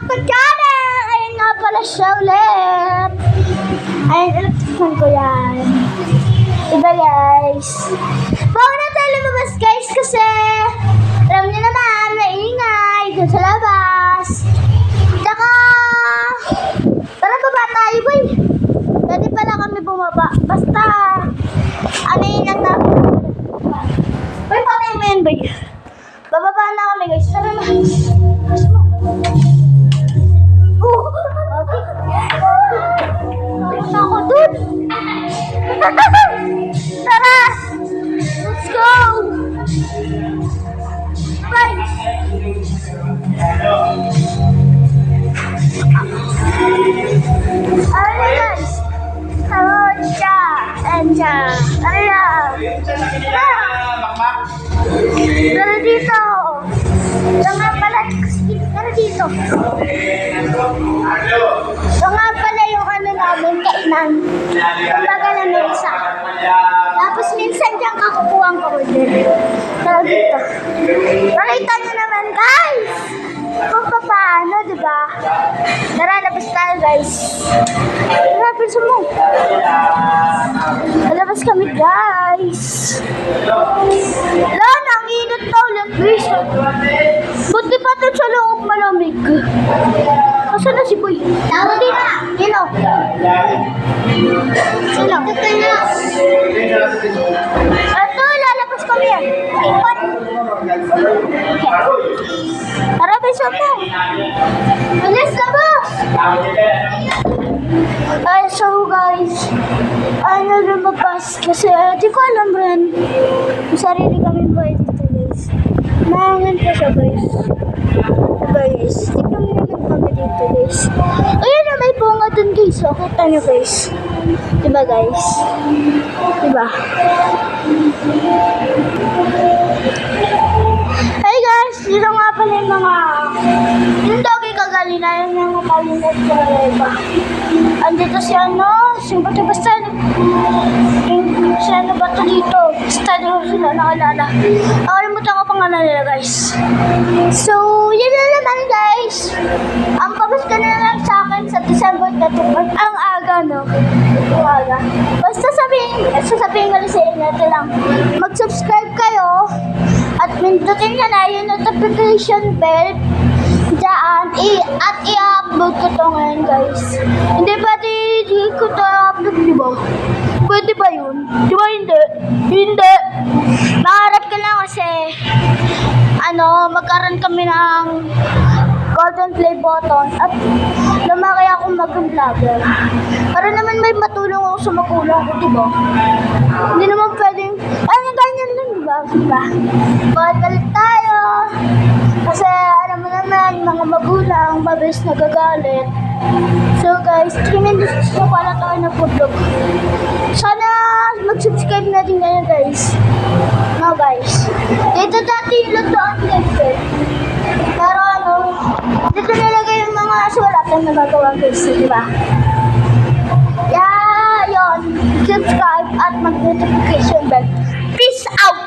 Channel! Ayun nga pala siya ulit. Ayun, electric ko yan. Diba guys? Bago na tayo lumabas guys kasi alam niyo naman, maingay dun sa labas. Tsaka, tara baba tayo boy. Pwede pala kami bumaba. Basta, ano yun lang natin. Boy, patay mo yun boy. Bababa na kami guys. Tara na. Punta ako dun. Tara! Let's go! Bye! Alright guys! Hello, Cha! And Cha! Alright! Tara dito! Ito nga pala, tara dito! Ito nga pala yung ano namin, kainan. Kumbaga na may isa. Tapos minsan dyan kakukuha ang order. Tara dito. Nakita nyo naman guys! Kung paano, diba? Tara, labas tayo guys. Tara, pinsa mo. Labas kami guys. Wala, ang init na ulit guys. Buti pa ito sa loob malamig. Asa na si Boy? Buti na. Sino? Sino? Ito, lalabas kami yan. Ikot. Tara, bisa mo. Alis ka ba? Ay, so guys, ano lumabas kasi di ko alam rin. Sarili kami boy dito guys. Mahangin pa siya guys. Guys, di kami naman kami dito guys. Ayun na, may bunga dun guys. O, kita nyo guys. Diba guys? Diba? Hey guys, dito nga pala yung mga yung doggy kagalina, yung mga kalinat ko na iba. Andito si ano, basta si ano ba ito dito? Basta doon sila nakalala. Nakalimutan ko pangalan nila guys. So, yun na naman guys. Ang kamusta na lang sa akin sa December 31. Ang aga, no? Ang aga. Basta sasabihin ko sa inyo, ito lang. Mag-subscribe kayo at pindutin nyo na yung notification bell dyan. At i-upload ko to ngayon guys. Hindi pwede ko to i-upload, diba? Pwede ba yun? Diba hindi? Hindi. Maharap ka lang kasi magkaroon kami ng golden play button at lumaki ako mag-vlogger. Para naman may matulong ako sa magulang ko, diba? Hindi naman pwedeng, ganyan lang, diba? Balik tayo. Kasi alam mo naman, mga magulang, mabilis nagagalit. So guys, 3 minutes na pala tayo na vlog. Sana mag-subscribe na din kayo guys. No guys. Dito dati yung lutoan guys. Pero dito nilagay yung mga sulat na nagagawa guys. Diba? Yeah, yun. Subscribe at mag-notification bell. Peace out!